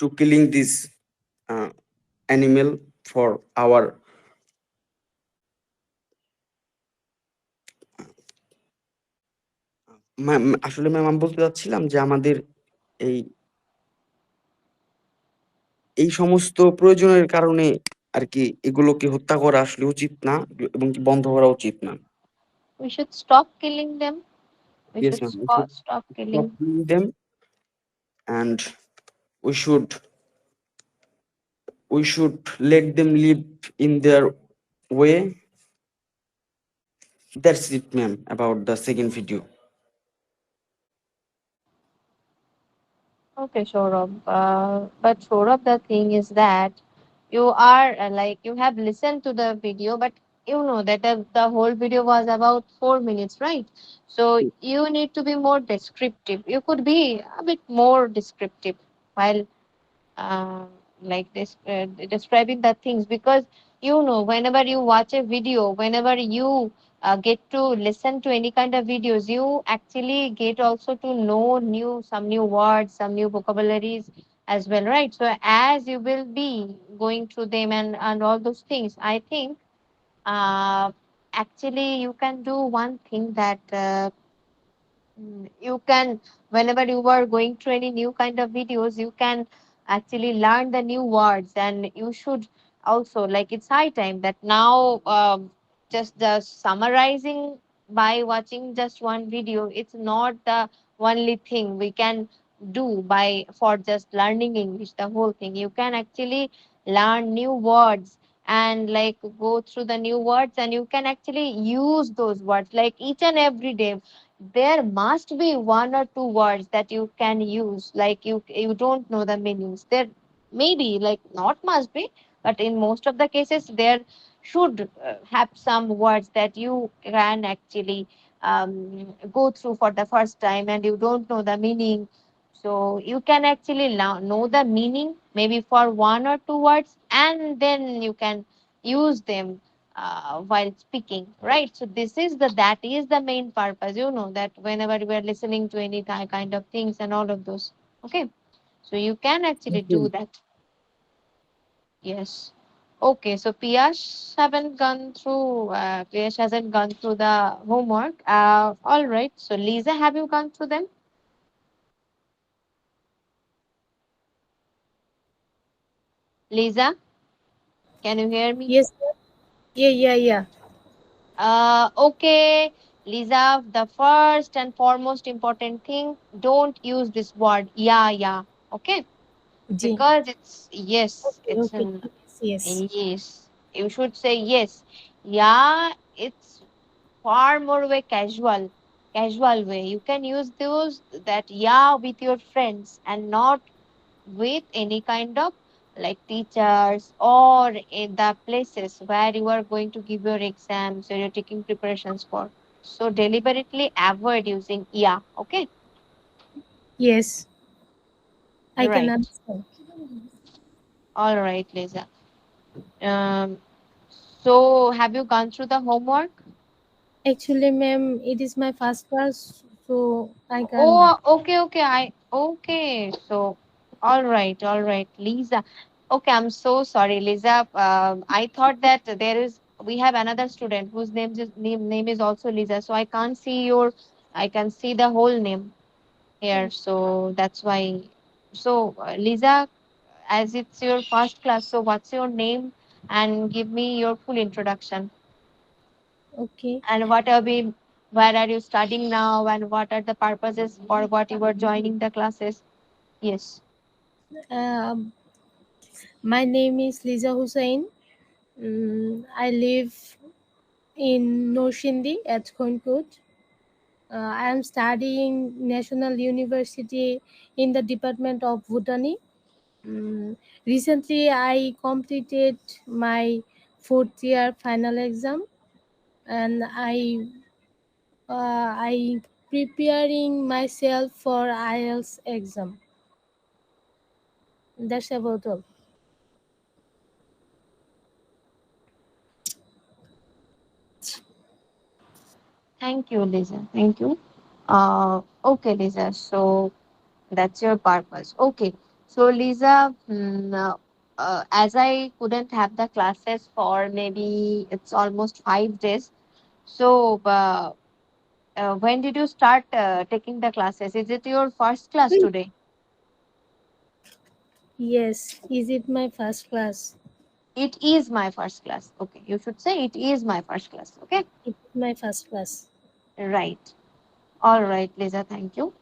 to killing this animal for our আসলে ma'am আমি বলতে চাচ্ছিলাম যে আমাদের এই এই সমস্ত প্রয়োজনের কারণে আর কি এগুলোকে হত্যা করা আসলে উচিত না এবং কি বন্ধ করা উচিত না। We should stop killing them. We Yes, should ma'am. We should stop stop killing. killing them, and we should we should let them live in their way. That's it, ma'am, about the second video. Okay, Saurabh. But Saurabh, the thing is that you are like you have listened to the video, but you know that the whole video was about 4 minutes, right? So you need to be more descriptive. You could be a bit more descriptive while uh, like this describing the things, because you know whenever you watch a video, whenever you get to listen to any kind of videos, you actually get also to know some new words, some new vocabularies as well, right? So as you will be going through them and all those things, I think uh, actually you can do one thing that you can, whenever you are going through any new kind of videos, you can actually learn the new words. And you should also, like, it's high time that now just the summarizing by watching just one video, it's not the only thing we can do by for just learning English. The whole thing, you can actually learn new words and like go through the new words, and you can actually use those words like each and every day. There must be one or two words that you can use, like you don't know the meanings. There maybe, like, not must be, but in most of the cases there should have some words that you can actually go through for the first time and you don't know the meaning. So you can actually know the meaning maybe for one or two words, and then you can use them while speaking, right? So that is the main purpose, that whenever we are listening to any kind of things and all of those. Okay, so you can actually do Okay. that. Yes. Okay, so Piyash hasn't gone through the homework. All right. So Lisa, have you gone through them? Lisa, can you hear me? Yes, sir. Yeah. Okay, Lisa, the first and foremost important thing, don't use this word, yeah. Okay, Ji. because it's yes, Okay, okay. Yes. yes. You should say yes. Yeah, it's far more way casual way. You can use those that yeah with your friends and not with any kind of like teachers or in the places where you are going to give your exams or you're taking preparations for. So deliberately avoid using yeah. Okay, Yes, I can right. understand. All right, Lisa. Um, so have you gone through the homework? Actually, ma'am, it is my first class, so I can. Oh, okay. Okay. So, all right, Lisa. Okay, I'm so sorry, Lisa. I thought that we have another student whose name is also Lisa. So I can't see I can see the whole name here. So that's why. So, Lisa, as it's your first class, so what's your name? And give me your full introduction. Okay. And where are you studying now, and what are the purposes for what you are joining the classes? Yes. Um, my name is Liza Hussain. I live in Norshindi at Khonkot. I am studying National University in the Department of Botany. Recently, I completed my fourth year final exam, and I preparing myself for IELTS exam. That's about all. Thank you, Lisa. Thank you. Okay, Lisa. So that's your purpose. Okay. So Lisa, as I couldn't have the classes for maybe it's almost 5 days. So when did you start taking the classes? Is it your first class today? Yes, is it my first class? It is my first class. Okay, you should say it is my first class. Okay, It is my first class. right. All right, Lisa. Thank you.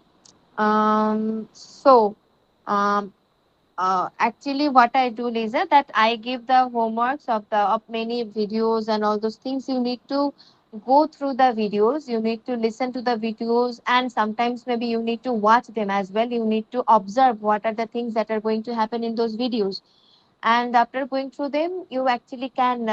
So, um, actually, what I do, Lisa, that I give the homeworks of many videos and all those things. You need to go through the videos. You need to listen to the videos, and sometimes maybe you need to watch them as well. You need to observe what are the things that are going to happen in those videos, and after going through them you actually can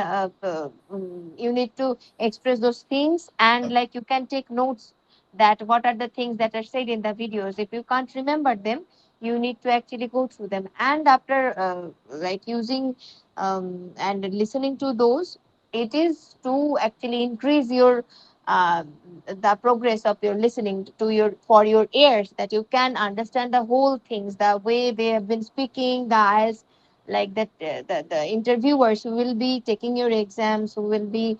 you need to express those things, and like you can take notes that what are the things that are said in the videos. If you can't remember them, you need to actually go through them, and after like using and listening to those, it is to actually increase your uh, the progress of your listening to your for your ears, that you can understand the whole things, the way they have been speaking, the eyes, like that the interviewers who will be taking your exams, who will be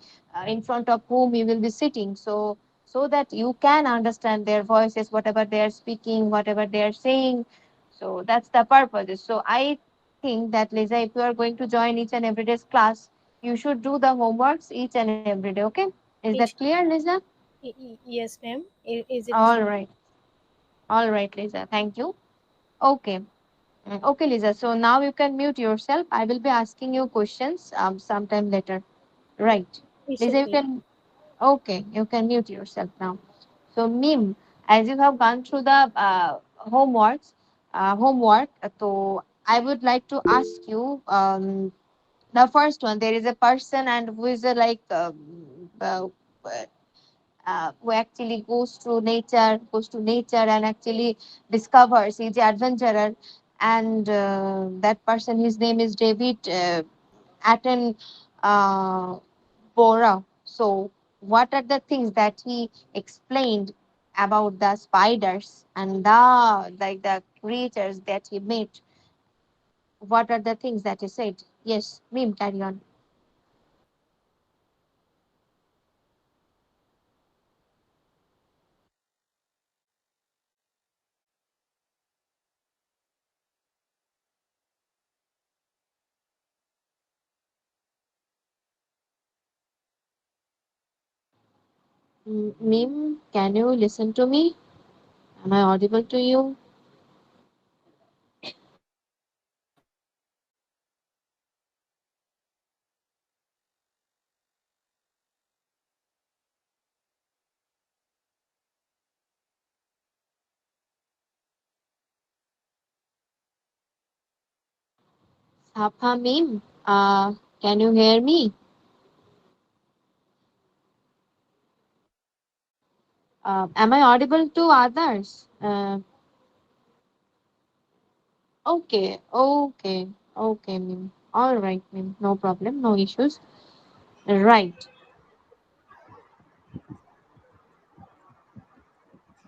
in front of whom you will be sitting, so that you can understand their voices, whatever they are speaking, whatever they are saying. So that's the purpose. So I think that, Lisa, if you are going to join each and every day's class, you should do the homeworks each and every day. Okay, is that It, clear, Lisa? yes, ma'am. Is it All clear? right. All right, Lisa, thank you. Okay. Okay, Lisa. So now you can mute yourself. I will be asking you questions sometime later. Right. It's Lisa, you okay. can, okay, you can mute yourself now. So, Mim, as you have gone through the homework, so I would like to ask you the first one. There is a person and who is a like uh, who actually goes to nature and actually discovers. He's an adventurer, and that person, his name is David Atten uh, Bora. So, what are the things that he explained about the spiders and the creatures that he made? What are the things that he said? Yes, Mim, carry on. Mim, can you listen to me? Am I audible to you? Sapa Mim, can you hear me? Am I audible to others? Okay, Mim. All right, Mim. No problem, no issues. Right.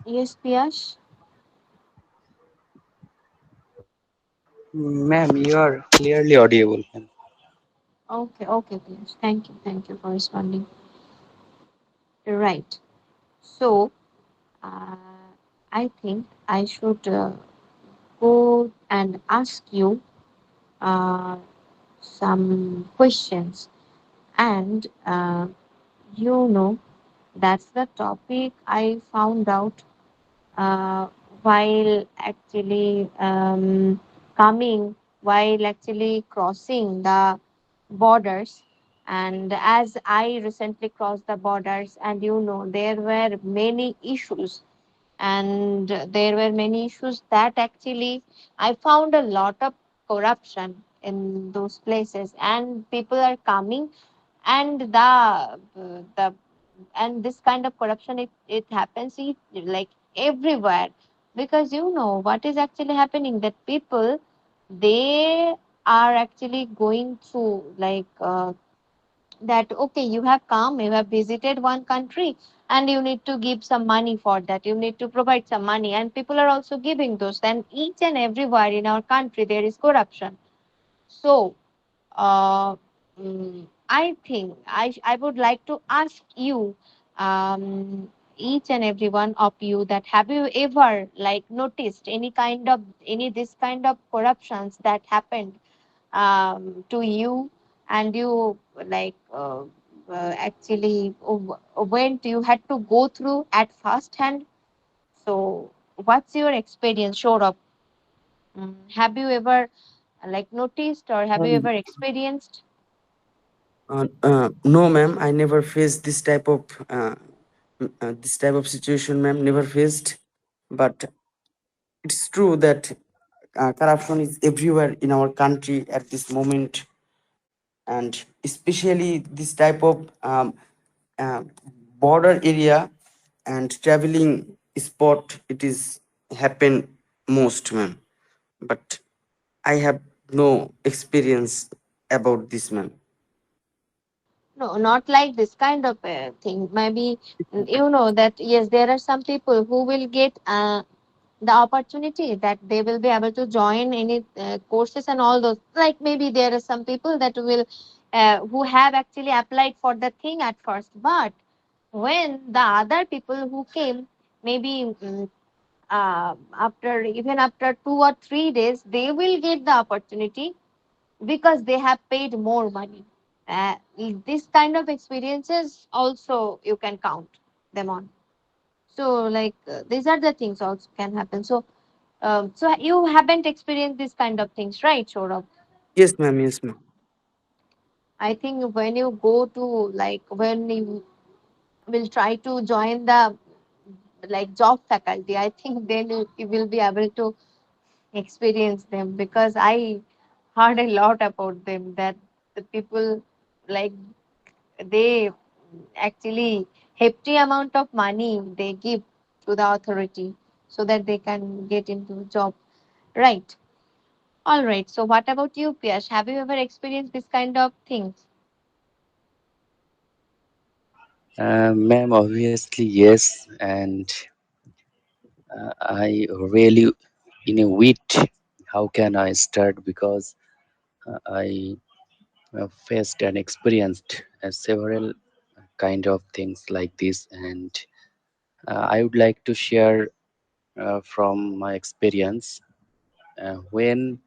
Yes, Piyash. Ma'am, you are clearly audible, ma'am. Okay, Piyash. Thank you for responding. Right. So, uh, I think I should go and ask you uh, some questions, and that's the topic I found out uh, while actually coming, while actually crossing the borders. And as I recently crossed the borders, and there were many issues, and there were many issues that actually I found a lot of corruption in those places, and people are coming, and the and this kind of corruption, it happens like everywhere, because what is actually happening, that people, they are actually going through like that okay, you have come, you have visited one country, and you need to give some money for that, you need to provide some money, and people are also giving those. And each and everywhere in our country there is corruption. So uh, I think I would like to ask you, each and every one of you, that have you ever like noticed any kind of any this kind of corruptions that happened to you, and you like actually went, you had to go through at first hand. So what's your experience, sure of? Have you ever like noticed, or have you Um, ever experienced? no, ma'am. I never faced this type of situation, ma'am. Never faced. But it's true that corruption is everywhere in our country at this moment, and especially this type of uh, border area and traveling spot. It is happen most, ma'am. But I have no experience about this, ma'am. No, not like this kind of thing. Maybe you know that yes, there are some people who will get the opportunity that they will be able to join any courses and all those. Like maybe there are some people that will who have actually applied for the thing at first, but when the other people who came, maybe after even after 2 or 3 days, they will get the opportunity because they have paid more money. This kind of experiences also you can count them on. So like these are the things also can happen. So so you haven't experienced this kind of things, right, Saurabh? Yes, ma'am. Yes, ma'am. I think when you go to like when you will try to join the like job faculty, I think then you will be able to experience them, because I heard a lot about them that the people like they actually hefty amount of money they give to the authority so that they can get into job, right? All right, so what about you, Piyash? Have you ever experienced this kind of things? Ma'am, obviously yes, and I really in a wit. How can I start? Because I faced and experienced several kind of things like this, and I would like to share from my experience when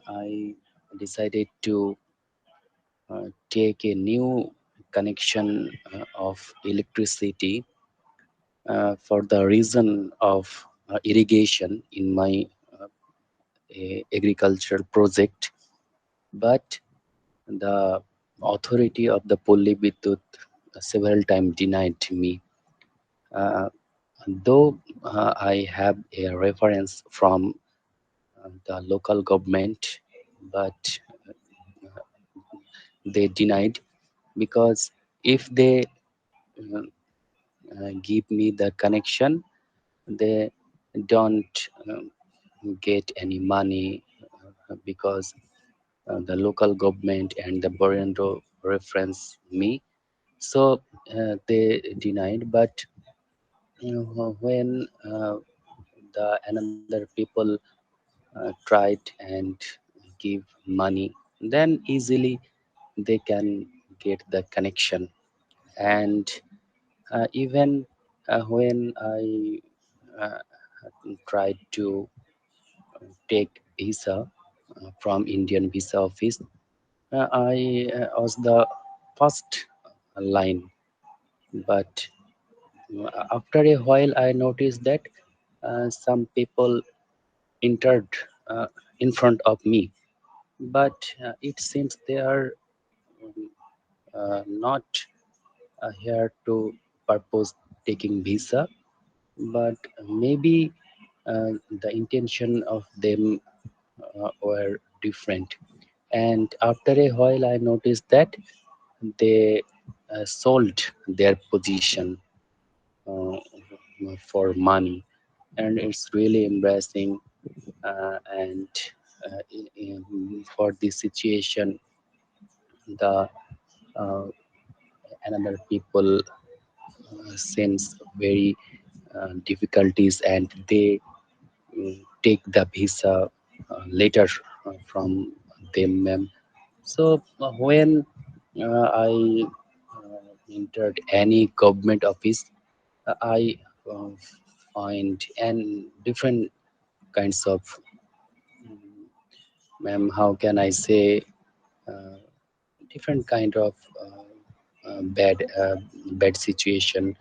I decided to take a new connection of electricity for the reason of irrigation in my agricultural project, but the authority of the Polli Bidut several times denied me. Uh, though I have a reference from the local government, but they denied because if they uh, give me the connection, they don't get any money because the local government and the Borendo reference me. So they denied. But when the another people tried and give money, then easily they can get the connection. And even when I uh, tried to take visa from Indian visa office, I was the first line. But after a while, I noticed that some people entered uh, in front of me, but it seems they are not here to purpose taking visa, but maybe the intention of them were different. And after a while, I noticed that they sold their position uh, for money, and it's really embarrassing. And for this situation, the uh, another people sense very difficulties, and they take the visa later from them, ma'am. So when I entered any government office, I uh, find and different kinds of, ma'am, how can I say, uh, different kind of bad situation,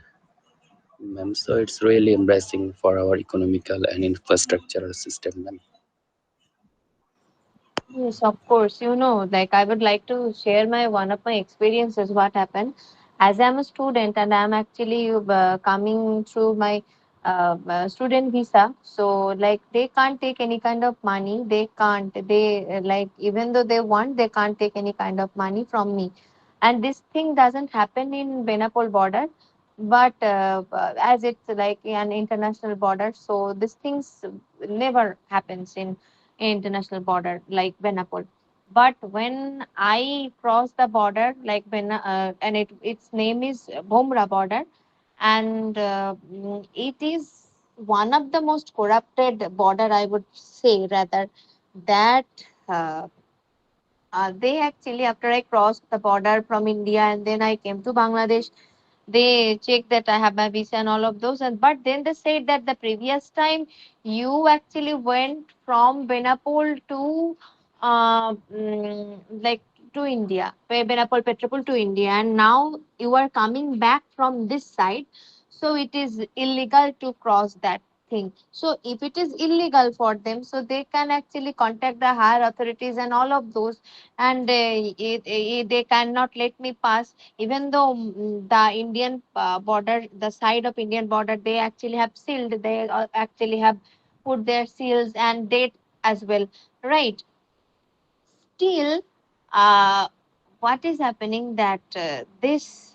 ma'am. So it's really embarrassing for our economical and infrastructural system, ma'am. Yes, of course. Like I would like to share my one of my experiences. What happened? As I'm a student and I'm actually coming through my student visa, so like they can't take any kind of money. They can't. They like even though they want, they can't take any kind of money from me. And this thing doesn't happen in Benapol border, but as it's like an international border, so these things never happens in international border like Benapol. But when I crossed the border, like and its name is Bhomra border, and it is one of the most corrupted border, I would say, rather that. They actually, after I crossed the border from India and then I came to Bangladesh, they checked that I have my visa and all of those. And but then they said that the previous time you actually went from Benapol to like to India, Benapol Petropol to India, and now you are coming back from this side. So it is illegal to cross that thing. So if it is illegal for them, so they can actually contact the higher authorities and all of those, and they cannot let me pass, even though the Indian border, the side of Indian border, they actually have sealed, they actually have put their seals and date as well, right? Still, uh, what is happening that these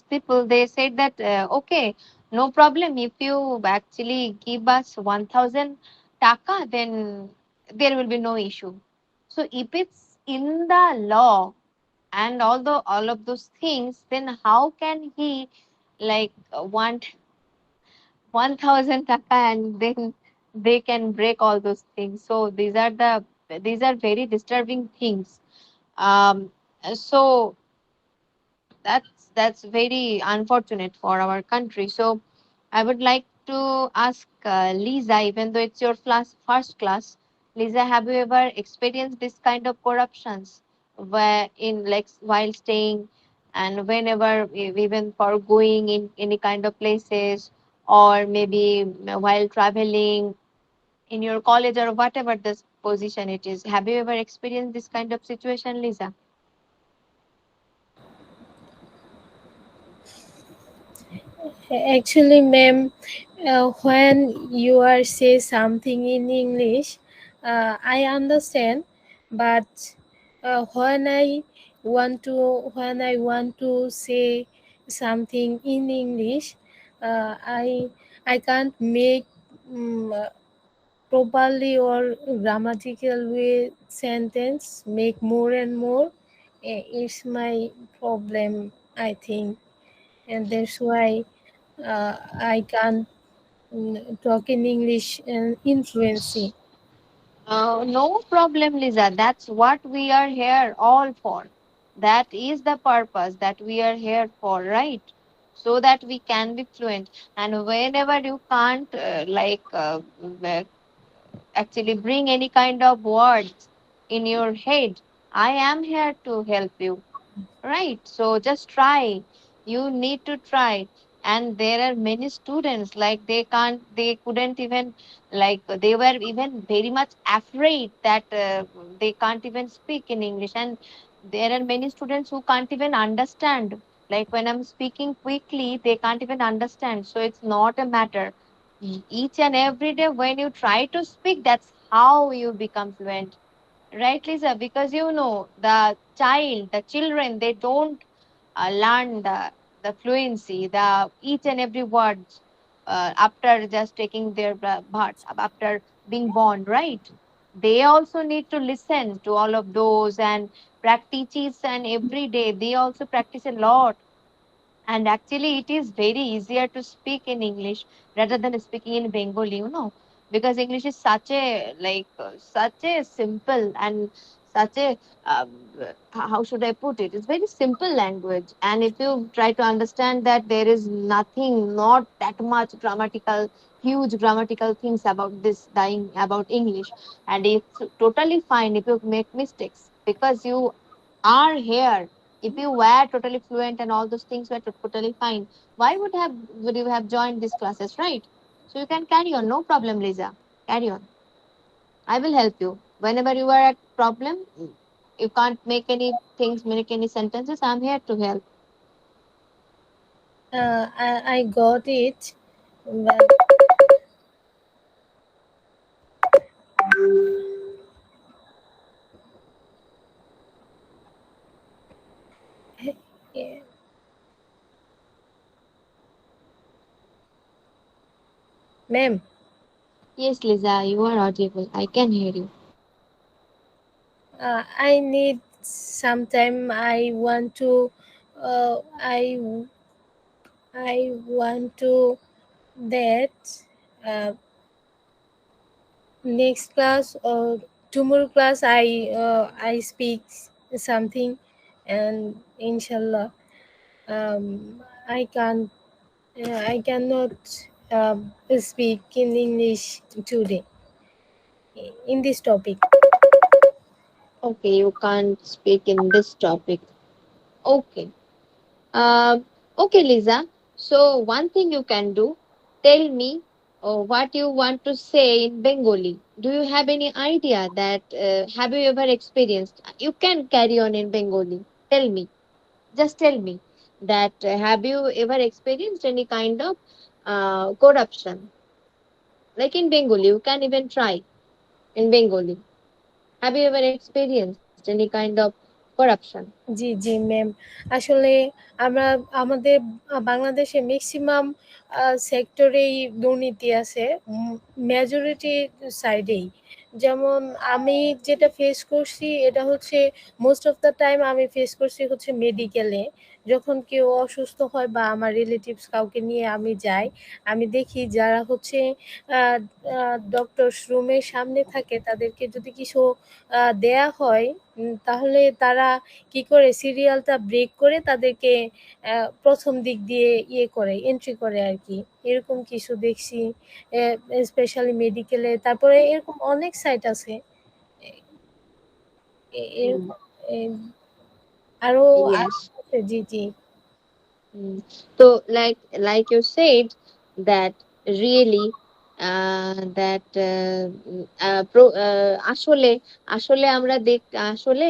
people, they said that okay, no problem, if you actually give us 1000 taka, then there will be no issue. So if it's in the law and although all of those things, then how can he like want 1000 taka and then they can break all those things? So these are very disturbing things. So that's very unfortunate for our country. So I would like to ask Lisa, even though it's your first class, Lisa, have you ever experienced this kind of corruptions where in like while staying and whenever even for going in any kind of places, or maybe while traveling in your college or whatever this position it is? Have you ever experienced this kind of situation, Lisa? Actually, ma'am, when you are say something in English, I understand, but when I want to say something in English, I can't make properly or grammatical way sentence make more and more. It's my problem, I think, and that's why I can't talk in English and influency. No problem, Lisa. That's what we are here all for. That is the purpose that we are here for, right? So that we can be fluent. And whenever you can't, actually bring any kind of words in your head, I am here to help you. Right. So just try. You need to try. And there are many students like they couldn't even, like they were even very much afraid that they can't even speak in English. And there are many students who can't even understand. Like when I'm speaking quickly, they can't even understand. So it's not a matter. Each and every day when you try to speak, that's how you become fluent. Right, Lisa? Because the children, they don't learn the fluency, the each and every word after just taking their birth, after being born, right? They also need to listen to all of those and practices and every day they also practice a lot. And actually it is very easier to speak in English rather than speaking in Bengali, because English is such a such a simple and such a um, how should I put it, it's very simple language. And if you try to understand that, there is nothing, not that much grammatical, huge grammatical things about this dying about English. And it's totally fine if you make mistakes, because you are here. If you were totally fluent and all those things were totally fine, why would you have joined these classes, right? So you can carry on, no problem, Lisa. Carry on. I will help you. Whenever you are at problem, you can't make any things, make any sentences, I'm here to help. I got it, but yeah. Ma'am, Yes, Lisa, you are audible. I can hear you. I need some time. Uh, I I want to that uh, next class or tomorrow class I speak something, and inshallah I can't I cannot speak in English today in this topic. Okay, you can't speak in this topic. Okay. Um, okay, Lisa. So one thing you can do, tell me what you want to say in Bengali. Do you have any idea that have you ever experienced? You can carry on in Bengali. Tell me, just tell me that have you ever experienced any kind of corruption? Like in Bengali, you can even try in Bengali. Have you ever experienced any kind of corruption? G, G ma'am. আসলে আমরা আমাদের বাংলাদেশে maximum সেক্টরেই দুর্নীতি আছে। Majority সাইডেই। যেমন আমি যেটা ফেস করছি এটা হচ্ছে মোস্ট অফ দ্যা টাইম আমি ফেস করছি হচ্ছে মেডিকেলে। যখন কেউ অসুস্থ হয় বা আমার রিলেটিভস কাউকে নিয়ে আমি যাই, আমি দেখি যারা হচ্ছে আ আ ডক্টরস রুমের সামনে থাকে তাদেরকে যদি কিছু দেয়া হয় তাহলে তারা কি করে সিরিয়ালটা ব্রেক করে তাদেরকে ১ম দিক দিয়ে করে এন্ট্রি করে আরকি। এরকম কিছু দেখছি। স্পেশালি মেডিকেলে। তারপরে এরকম অনেক সাইট আছে। এ Hmm. এরকম এ আরো আরো Yes. আছে জি, জি। Mm. So, like you said, that really that আসলে আসলে আমরা আসলে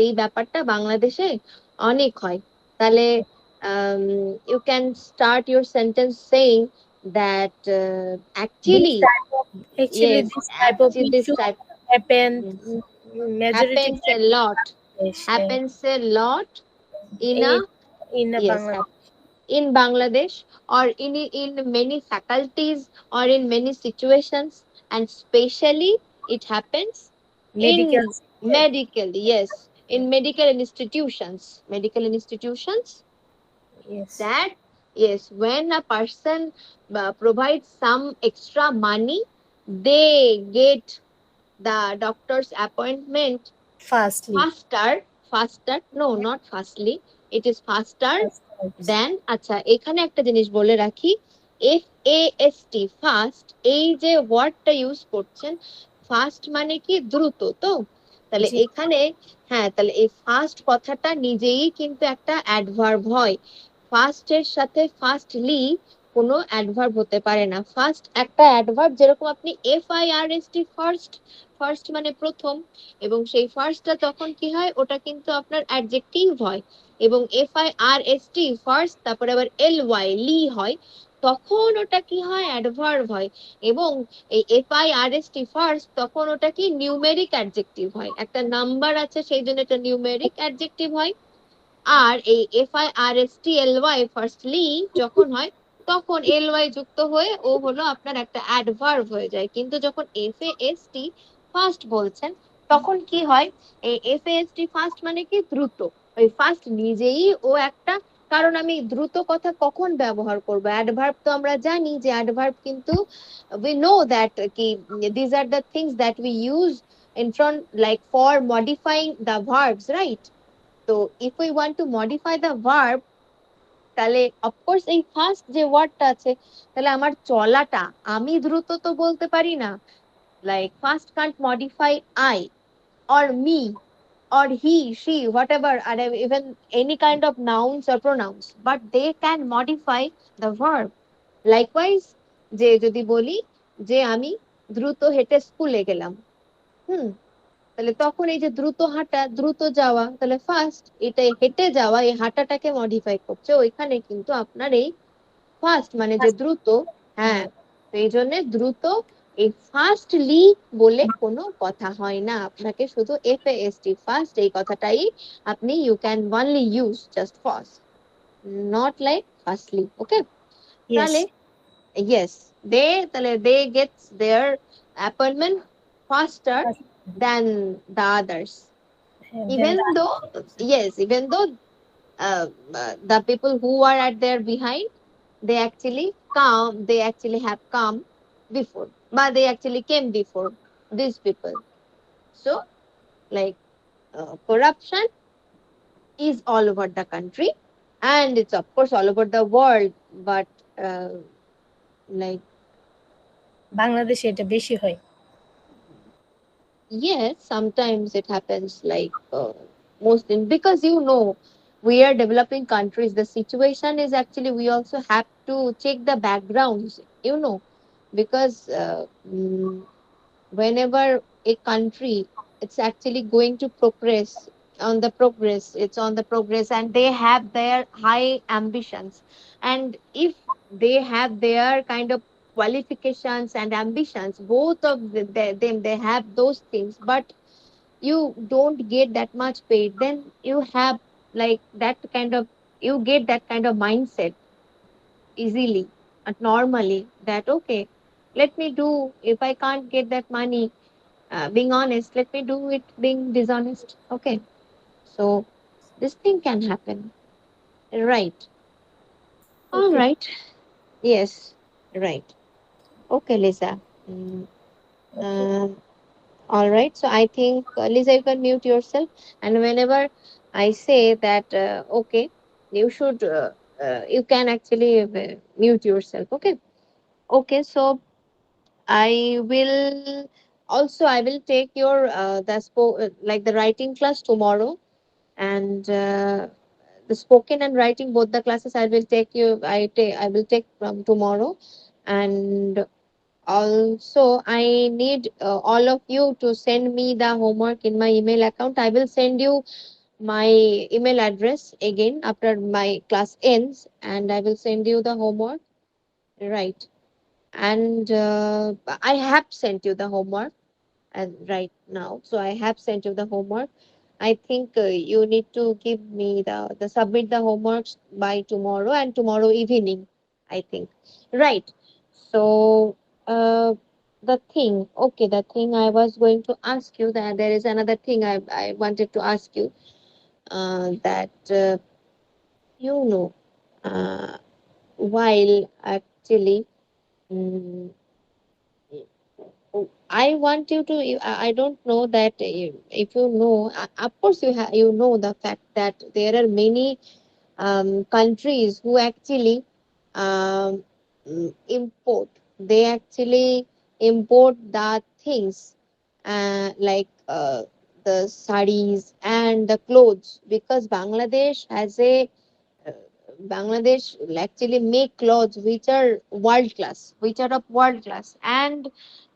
এই ব্যাপারটা বাংলাদেশে অনেক হয়। তাহলে you can start your sentence saying that This actually, type of actually yes, this type of actually this issue type, happened yes, majority happens a time in lot, Bangladesh. happens a lot in a, In in yes, Bangladesh. in Bangladesh, or in many faculties, or in many situations, and especially it happens Medical in sector. medical, yes, in medical institutions, Yes. that, yes, when a person provides some extra money, they get the doctor's appointment Fastly. faster, no, not fastly, it is faster Fast. দেন। আচ্ছা, এখানে একটা জিনিস বলে রাখি, FAST, fast, এই যে ওয়ার্ডটা use করছেন, ফাস্ট মানে কি দ্রুত, তো তাহলে জি, এখানে, হ্যাঁ, তাহলে এই ফাস্ট কথাটা নিজেই কিন্তু একটা অ্যাডভার্ব হয়। ফাস্ট এর সাথে ফাস্টলি কোনো অ্যাডভার্ব হতে পারে না। ফার্স্ট একটা অ্যাডভার্ব, যেরকম আপনি FIRST, ফার্স্ট, ফার্স্ট মানে প্রথম, এবং সেই ফার্স্টটা তখন কি হয়, ওটা কিন্তু আপনার অ্যাডজেক্টিভ হয়। এবং FIRST, ফার্স্ট, তারপরে আবার LY, লি হয়, তখন ওটা কি হয়, অ্যাডভার্ব হয়। এবং এই FIRST, ফার্স্ট, তখন ওটা কি নিউমেরিক অ্যাডজেক্টিভ হয়, একটা নাম্বার আছে সেই জন্য এটা নিউমেরিক অ্যাডজেক্টিভ হয়। আর এই FIRST, LY, ফার্স্টলি যখন হয়, তখন LY যুক্ত হয়ে হলো আপনার একটা অ্যাডভার্ব হয়ে যায়। কিন্তু যখন FAST, ফার্স্ট বলছেন, তখন কি হয়, এই FAST ফার্স্ট মানে কি দ্রুত, ওই ফার্স্ট নিজেই ও একটা, কারণ আমি দ্রুত কথা কখন ব্যবহার করব, অ্যাডভার্ব তো আমরা জানি যে অ্যাডভার্ব কিন্তু we know that কি these are the things that we use in front, like for modifying the verbs, right? So if we want to modify the verb, তাহলে অফকোর্স এই ফার্স্ট যে ওয়ার্ডটা আছে, তাহলে আমার চলাটা, আমি দ্রুত তো বলতে পারি না, like first can't modify I or me or he, she, whatever, and even any kind of nouns or pronouns, but they can modify the verb. Likewise, যে যদি বলি যে আমি দ্রুত হেঁটে স্কুলে গেলাম, হুম, তাহলে তখন এই যে দ্রুত হাঁটা, দ্রুত যাওয়া, তাহলে ফার্স্ট এটা হেঁটে যাওয়া, এই হাঁটাটাকে মডিফাই করছে, ওইখানে কিন্তু আপনার এই ফার্স্ট মানে যে দ্রুত, হ্যাঁ, তো এই জন্য দ্রুত এই ফার্স্টলি বলে কোনো কথা হয় না, আপনাকে শুধু FAST ফার্স্ট এই কথাটাই আপনি you can only use just first, not like firstly, okay? তাহলে Yes. yes, তাহলে they gets their appointment faster Yes. than the others, Then even though, yes, even though uh, the people who are at their behind, they actually have come before, but they actually came before these people. So like corruption is all over the country, and it's of course all over the world, but like বাংলাদেশে এটা বেশি হয়। yes, sometimes it happens, like most in, because we are developing countries, the situation is actually we also have to check the backgrounds, because whenever a country, it's actually going to progress, it's on the progress, and they have their high ambitions, and if they have their kind of qualifications and ambitions, both of them, they have those things, but you don't get that much paid, then you have like that kind of, you get that kind of mindset easily and normally, that okay, let me do, if I can't get that money being honest, let me do it being dishonest, okay? So this thing can happen, right? All Okay. right, yes, right, okay, Lisa. Mm, Okay. um, all right, so I think Lisa, you can mute yourself, and whenever I say that okay, you should you can actually mute yourself, okay? Okay, so I will also, I will take your like the writing class tomorrow, and the spoken and writing, both the classes I will take you, I will take from tomorrow. And also I need all of you to send me the homework in my email account. I will send you my email address again after my class ends, and I will send you the homework, right? And I have sent you the homework, and right now, so I have sent you the homework. I think you need to give me the submit the homeworks by tomorrow, and tomorrow evening, I think, right? So the thing, okay, the thing I was going to ask you, that there is another thing I wanted to ask you, that you know while actually, mm, I want you to. I don't know that if you know. Of course, you know the fact that there are many countries who actually import. They actually import the things like the sarees and the clothes, because uh, Bangladesh will actually make clothes which are world class, which are of world class, and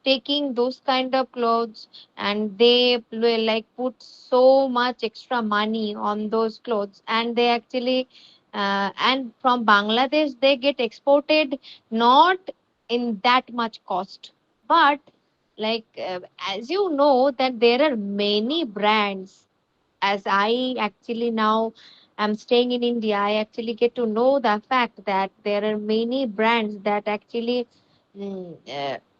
taking those kind of clothes, and they like put so much extra money on those clothes, and they actually and from Bangladesh they get exported not in that much cost, but like as you know that there are many brands, as I actually now am staying in India, I actually get to know the fact that there are many brands that actually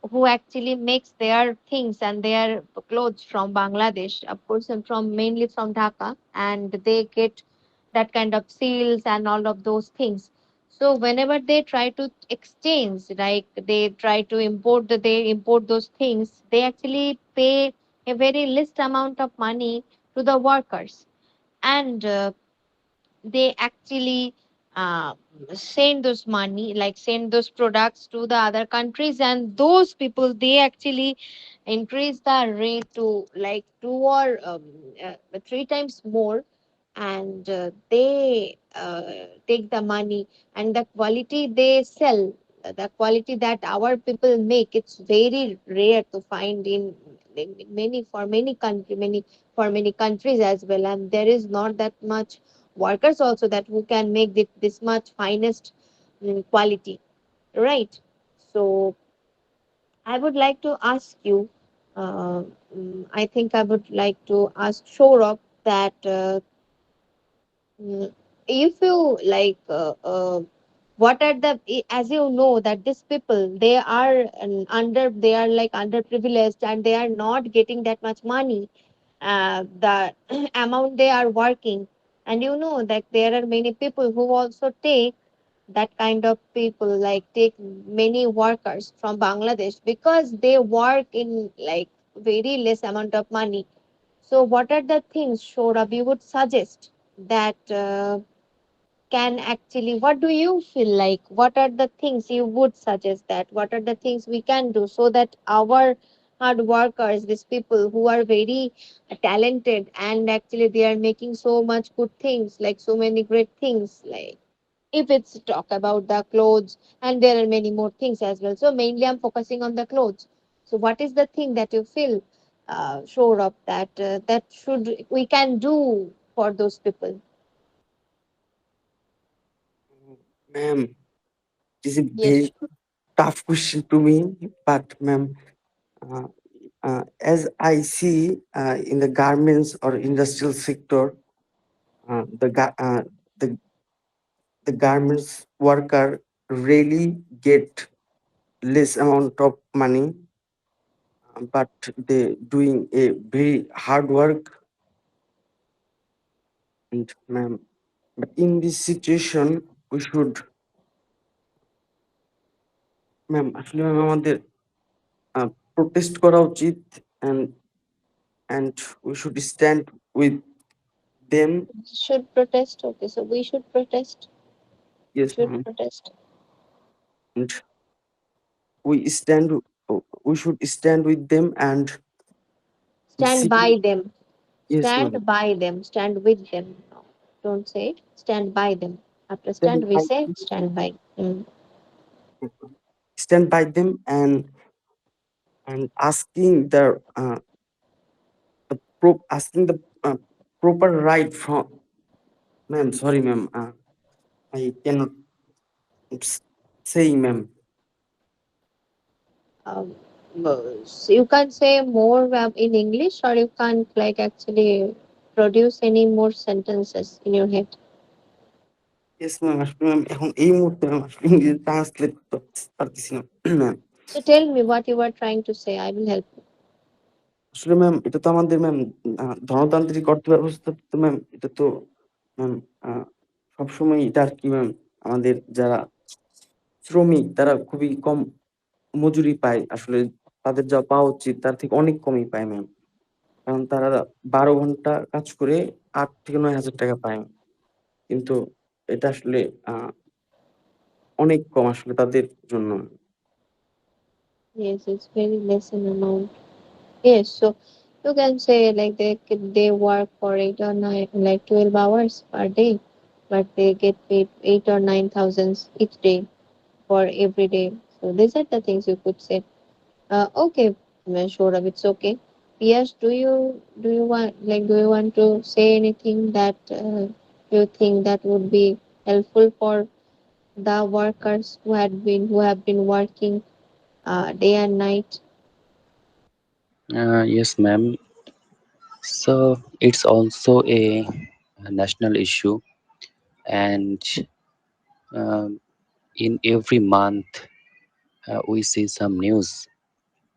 who actually makes their things and their clothes from Bangladesh, of course, and from mainly from Dhaka, and they get that kind of seals and all of those things. So whenever they try to exchange, like they try to import, they import those things, they actually pay a very least amount of money to the workers, and they actually uh, send those money, like send those products to the other countries, and those people they actually increase the rate to like two or three times more, and they take the money, and the quality they sell, the quality that our people make, it's very rare to find in many, for many country, many, for many countries as well, and there is not that much workers also that who can make this much finest quality, right? So I would like to ask you, I think I would like to ask Shorab that mm, if you like what are the as you know that these people they are under, they are like underprivileged and they are not getting that much money, the amount they are working, and you know that there are many people who also take that kind of people, like take many workers from Bangladesh because they work in like very less amount of money. So what are the things, Shorab, you would suggest that can actually, what do you feel like, what are the things you would suggest, that what are the things we can do so that our hard workers, these people who are very talented and actually they are making so much good things, like so many great things, like if it's talk about the clothes, and there are many more things as well, so mainly I'm focusing on the clothes. So what is the thing that you feel sure of that that should we can do for those people? Ma'am, it is a Yes. very tough question to me, but ma'am, uh, as I see in the garments or industrial sector, uh, the, ga- uh, the the garments worker really get less amount of money, but they doing a very hard work. And ma'am, but in this situation, we should, ma'am আসলে ma'am আমাদের protest করা উচিত, and and we should stand with them. Should protest. Okay, so we should protest. Yes, Should ma'am. protest. And we stand, we should stand with them and Stand see. by them. Yes, ma'am. Stand by them. Stand with them. No, don't say it. Stand by them. After Stand stand, we by, say stand by. Mm. stand by them, and asking the asking the proper right from, ma'am, sorry ma'am, I cannot say ma'am. Um, so you can say more in English, or you can't like actually produce any more sentences in your head. Yes ma'am, আসলে ma'am এখন এই মুহূর্তে ma'am আসলে ইংরেজি translate পারতেছি না ma'am. So tell me what you were trying to say. I will help you. আসলে ma'am এটা তো আমাদের ম্যাম ধনতান্ত্রিক অর্থ ব্যবস্থা তো ম্যাম, এটা তো ম্যাম সবসময় এটা আর কি ম্যাম, আমাদের যারা শ্রমিক তারা খুবই কম মজুরি পায় আসলে, তাদের যা পাওয়া উচিত তার থেকে অনেক কমই পায় ম্যাম। কারণ তারা 12 ঘন্টা কাজ করে 8 থেকে 9 হাজার টাকা পায়, কিন্তু এটা আসলে অনেক কম আসলে তাদের জন্য। Yes, it's very less in amount. Yes, so you can say like they work for 8 or 9, like 12 hours per day, but they get paid 8 or 9 thousands each day for every day. So these are the things you could say. Okay, sure, it's okay. Yes, do you want to say anything that you think that would be helpful for the workers who have been working day and night? Yes, ma'am. So it's also a national issue, and um, in every month we see some news.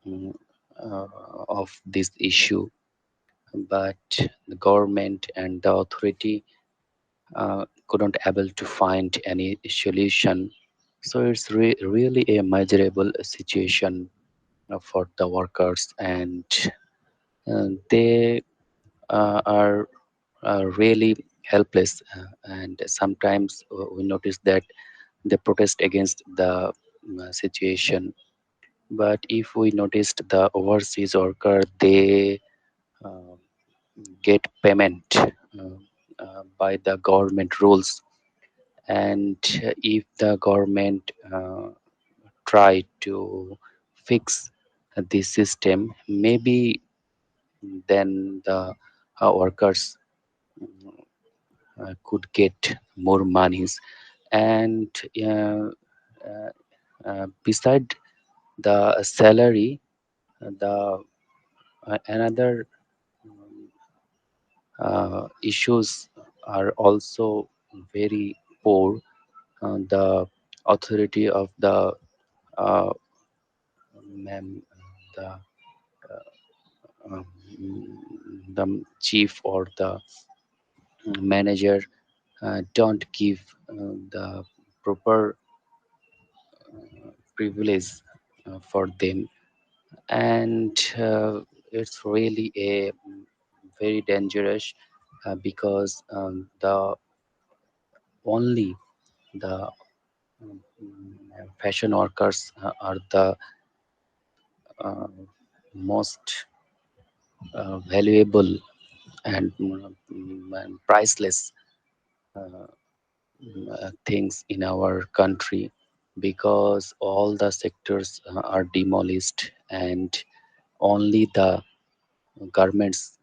mm, uh, of this issue, but the government and the authority couldn't able to find any solution. So it's really a miserable situation for the workers, and they are really helpless. And sometimes we notice that they protest against the situation. But if we noticed the overseas worker, they uh, get payment by the government rules, and if the government try to fix this system, maybe then the workers could get more monies. And uh, beside the salary, the another issues are also very poor. The authority of the uh, the um, the chief or the manager don't give the proper privilege for them, and it's really a very dangerous because the only the fashion workers are the uh, most valuable and priceless uh, things in our country, because all the sectors are demolished and only the garments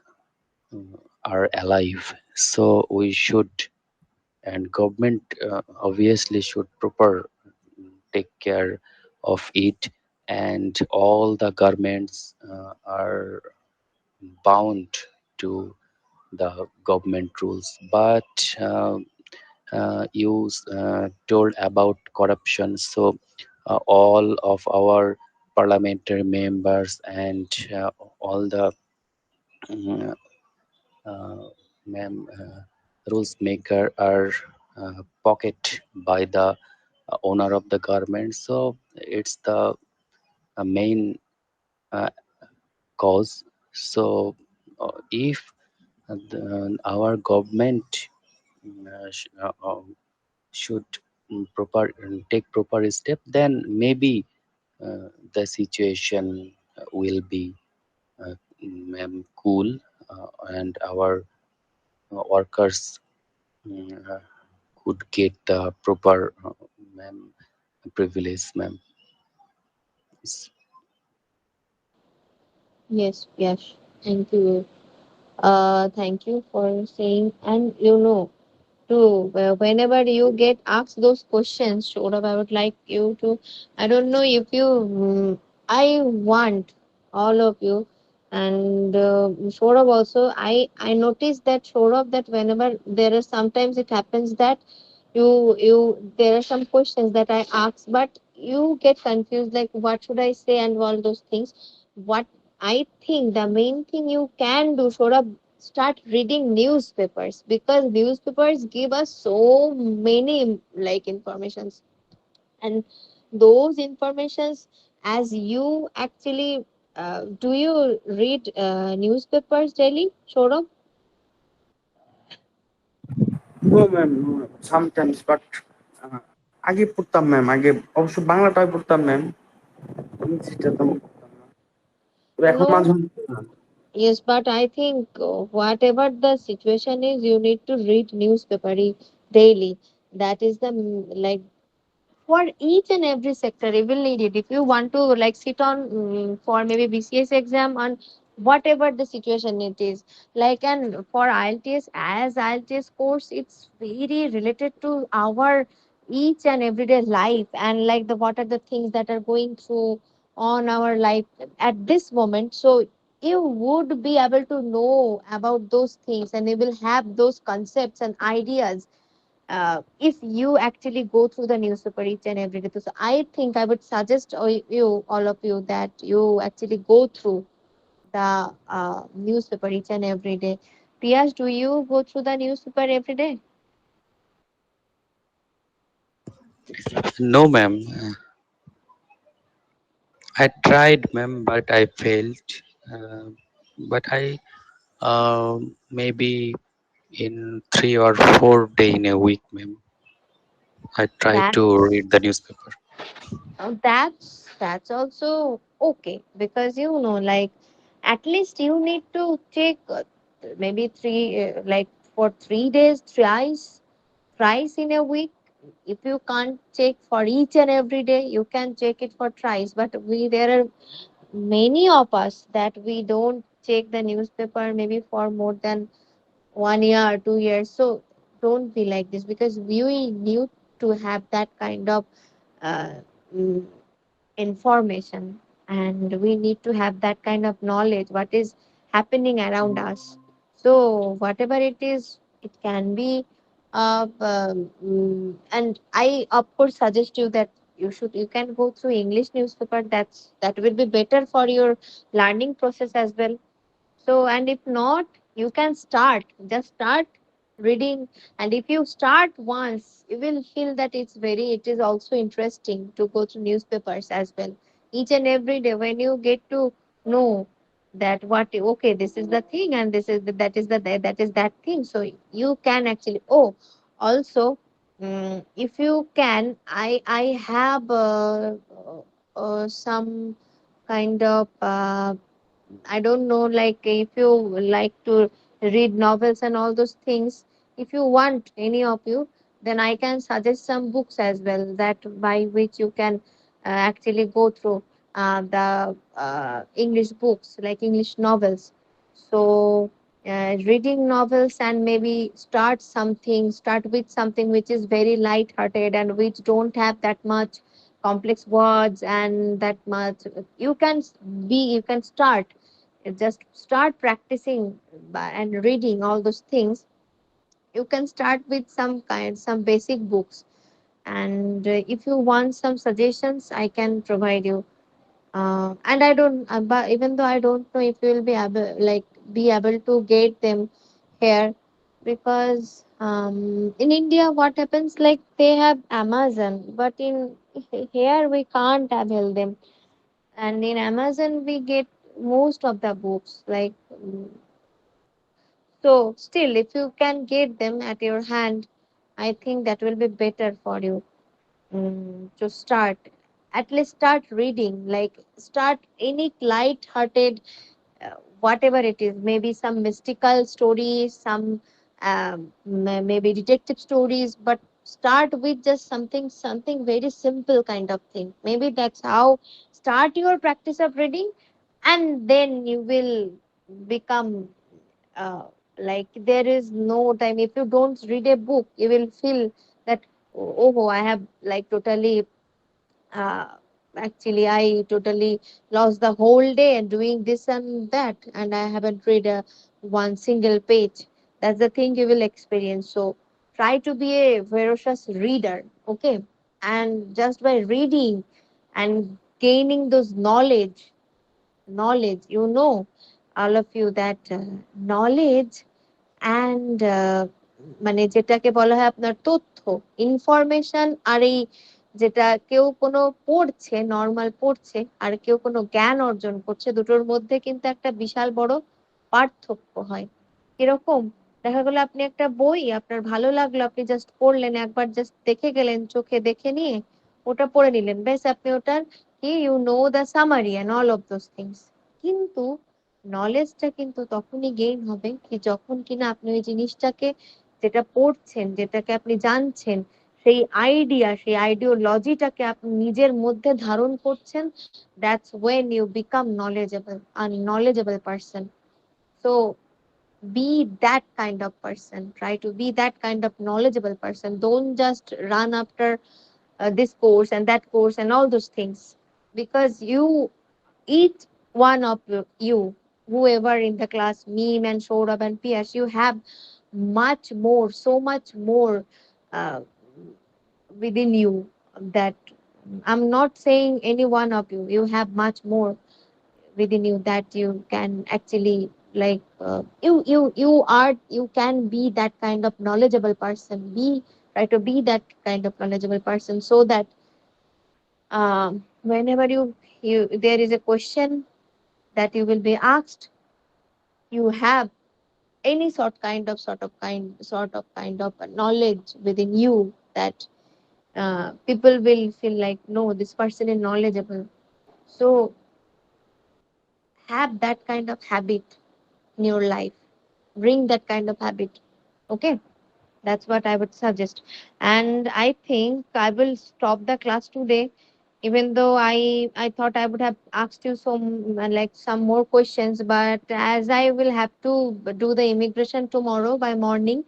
are alive. So we should, and government obviously should proper take care of it, and all the garments are bound to the government rules. But you told about corruption, so all of our parliamentary members and all the mm, uh, rules maker are pocket by the owner of the government. So it's the main uh, cause. So if our government should proper take proper step, then maybe the situation will be cool, and our workers uh, could get the proper ma'am, privilege, ma'am. Yes. Yes, yes. Thank you. Thank you for saying. And too, whenever you get asked those questions, sort of, I would like you to. I don't know if you. I want all of you, and sort of also. I noticed that sort of that whenever there is sometimes it happens that you there are some questions that I ask, but you get confused like what should I say and all those things. What I think the main thing you can do, sort of, start reading newspapers, because newspapers give us so many like informations, and those informations, as you actually do you read newspapers daily, sort of? No, ma'am, no, ma'am. Sometimes, but uh, আগে পড়তাম ma'am, আগে অবশ্য বাংলাটাই পড়তাম ma'am, ইংলিশটা তেমন পড়তাম না। তবে এখন No. মাঝে মাঝে পড়তাম। Yes, but I think whatever the situation is, you need to read newspaper daily. That is the like for each and every sector you will need it if you want to like sit on for maybe BCS exam on whatever the situation it is, like. And for IELTS, as IELTS course, it's very related to our each and everyday life, and like the what are the things that are going through on our life at this moment. So you would be able to know about those things, and you will have those concepts and ideas. if you actually go through the newspaper each and every day. So I think I would suggest you, all of you, that you actually go through the newspaper each and every day. Priyash, do you go through the newspaper every day? No, ma'am. I tried, ma'am, but I failed. Uh, but I maybe in 3 or 4 day in a week, ma'am. I try to That's read the newspaper. that's also okay, because like at least you need to check maybe three like for 3 days thrice in a week. If you can't check for each and every day, you can check it for thrice. But we there are many of us that we don't check the newspaper maybe for more than 1 year or 2 years. So don't be like this, because we need to have that kind of uh, mm, information, and we need to have that kind of knowledge what is happening around us. So whatever it is, it can be and I of course suggest you that you can go through English newspaper. That will be better for your learning process as well. So, and if not, you can just start reading. And if you start once, you will feel that it is also interesting to go to newspapers as well. Each and every day, when you get to know that okay, this is the thing, and that is that thing. So you can actually, also, if you can, I have some kind of I don't know, like if you like to read novels and all those things, if you want any of you, then I can suggest some books as well, that by which you can actually go through the English books, like English novels. So, reading novels, and maybe start with something which is very light-hearted and which don't have that much complex words and that much. You can start just start practicing and reading all those things. You can start with some basic books, and if you want some suggestions, I can provide you. And I don't but even though I don't know if you will be able to get them here, because in India what happens, like they have Amazon, but in here we can't avail them. And in Amazon we get most of the books, like so still, if you can get them at your hand, I think that will be better for you, to start. At least start reading, like start any light-hearted, whatever it is, maybe some mystical stories, some maybe detective stories, but start with just something very simple kind of thing. Maybe that's how start your practice of reading, and then you will become uh, like there is no time. If you don't read a book, you will feel that, oh, I have like totally uh, actually I totally lost the whole day and doing this and that, and I haven't read one single page. That's the thing you will experience. So try to be a ferocious reader, okay? And just by reading and gaining those knowledge, all of you, that knowledge and মানে যেটাকে বলা হয় আপনার তথ্য, information, আর এই যেটা কেউ কোনো পড়ছে, নর্মাল পড়ছে, আর কেউ কোনো জ্ঞান অর্জন করছে, দুটোর মধ্যে কিন্তু একটা বিশাল বড় পার্থক্য হয়। কিরকম? দেখা গেলো আপনি একটা বই আপনার ভালো লাগলো, আপনি জাস্ট পড়লেন, একবার জাস্ট দেখে গেলেন, চোখে দেখে নিয়ে ওটা পড়ে নিলেন, ব্যাস আপনি ওটার কি you know the summary and all of those things. কিন্তু নলেজটা কিন্তু তখনই গেইন হবে কি যখন কিনা আপনি ওই জিনিসটাকে, যেটা পড়ছেন, যেটাকে আপনি জানছেন, সেই আইডিওলজিটাকে আপনি নিজের মধ্যে ধারণ করছেন। That's when you become knowledgeable, a knowledgeable person. So be that kind of person, try to be that kind of knowledgeable person. Don't just run after this course and that course and all those things, because each one of you, whoever in the class, me and Saurabh and Piyash, you have much more, so much more uh, within you, that I'm not saying any one of you, you have much more within you that you can actually like you can be that kind of knowledgeable person, be try to be that kind of knowledgeable person, so that whenever you there is a question that you will be asked, you have any sort of knowledge within you, that people will feel like, no, this person is knowledgeable. So have that kind of habit in your life, bring that kind of habit. Okay, that's what I would suggest. And I think I will stop the class today, even though I thought I would have asked you some like some more questions, but as I will have to do the immigration tomorrow by morning,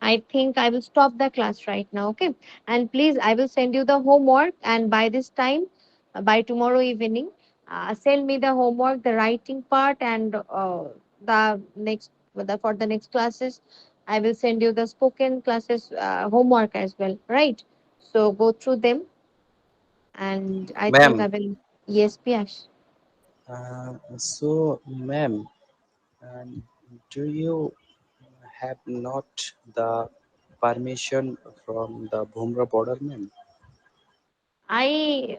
I think I will stop the class right now. Okay. And please, I will send you the homework. And by this time, by tomorrow evening, send me the homework, the writing part, and the next for the next classes. I will send you the spoken classes homework as well. Right. So go through them, and I think Ma'am, I will. Yes, Piyash. ma'am, and do you have not the permission from the Bhumra border, ma'am? I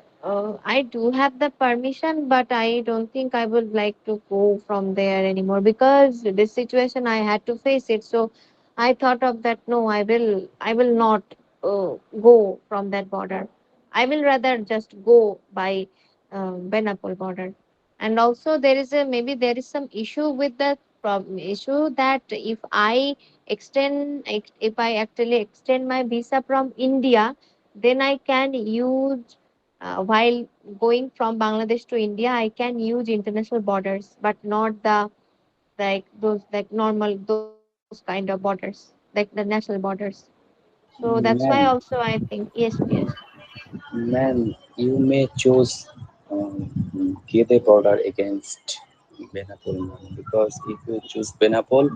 do have the permission, but I don't think I would like to go from there anymore, because this situation I had to face it. So I thought of that. No, I will not go from that border. I will rather just go by Benapol border. And also there is a maybe there is some issue with the problem issue that if I actually extend my visa from India, then I can use while going from Bangladesh to India, I can use international borders, but not the like those like normal those kind of borders, like the national borders. So that's why Ma'am, also I think yes, yes. ma'am, you may choose Gede border against Benapol, ma'am, because if you choose Benapol,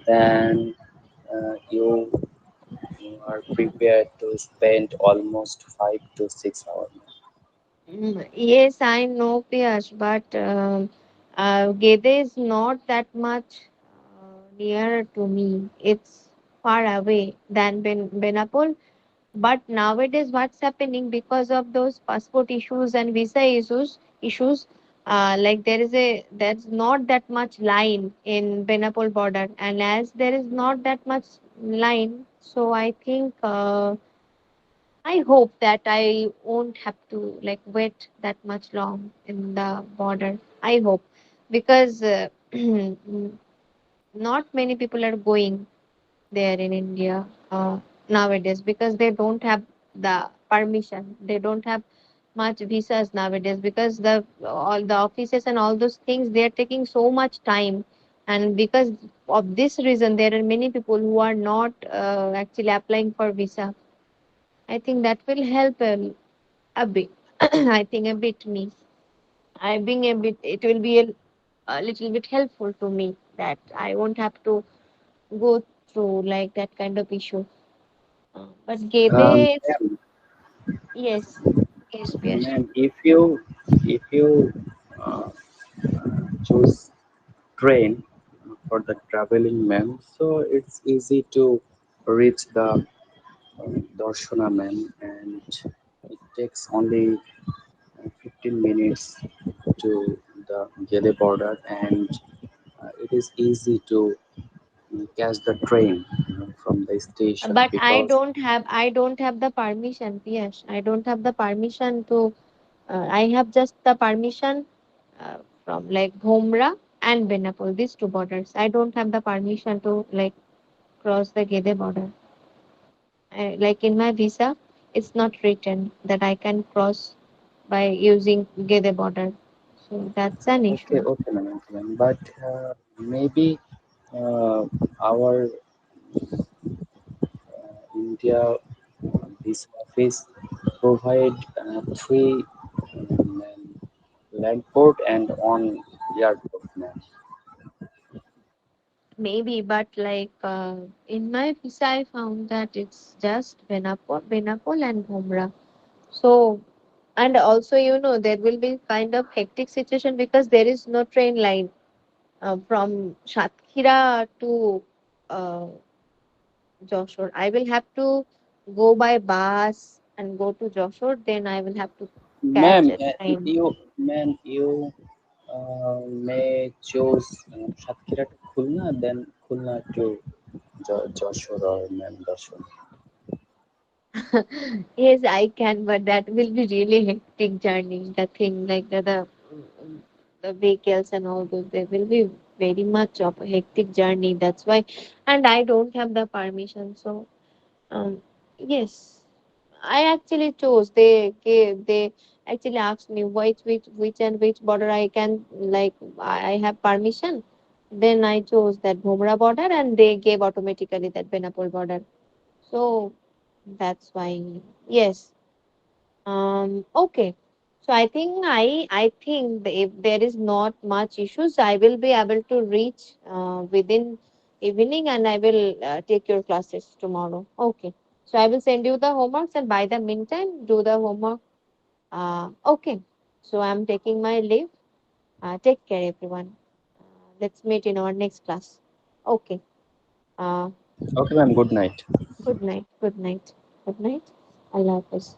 then you are prepared to spend almost 5 to 6 hours. Yes, I know, Piyash, but Gede is not that much near to me. It's far away than Benapol. But nowadays, what's happening because of those passport issues and visa issues, like there's not that much line in Benapol border, and as there is not that much line, so I think I hope that I won't have to like wait that much long in the border. I hope, because not many people are going there in India nowadays, because they don't have the permission. They don't have much visas nowadays, because the all the offices and all those things, they are taking so much time, and because of this reason, there are many people who are not actually applying for visa. I think that will help a bit. I think a bit me. I being a bit. It will be a little bit helpful to me that I won't have to go through like that kind of issue. But Gede, Ma'am, yes, yes, yes. ma'am, if you uh, choose train for the traveling, ma'am, so it's easy to reach the Darshana, ma'am, and it takes only 15 minutes to the Gede border, and it is easy to catch the train from the station But because I don't have the permission. Yes, I don't have the permission to. I have just the permission from like Bhomra and Benapol, these two borders. I don't have the permission to like cross the Gede border. Like in my visa, it's not written that I can cross by using Gede border. So that's an okay, issue. okay, ma'am, okay, ma'am. But maybe uh, our India this office provide three land port and on airport, ma'am. maybe, but like in my visa, I found that it's just Benapol and Bhumra. So, and also, there will be kind of hectic situation because there is no train line from Satkira to uh, Joshore. I will have to go by bus and go to Joshore. Then I will have to Ma'am, catch a train. you may choose Satkira to Khulna, then Khulna to Joshua or ma'am Dashun. Yes, I can, but that will be really hectic journey. The thing like the vehicles and all those, there will be very much of a hectic journey. That's why, and I don't have the permission. So, yes, I actually chose. They actually asked me which and which border I can like. I have permission. Then I chose that Bhumra border, and they gave automatically that Benapol border. So that's why, yes. Okay. So I think if there is not much issues, I will be able to reach within evening, and I will take your classes tomorrow. Okay. So I will send you the homeworks, and by the meantime, do the homework. Okay. So I'm taking my leave. Take care, everyone. Let's meet in our next class. Okay. Uh, Okay, ma'am. Good night. good night. Good night. Good night. Allah Hafiz.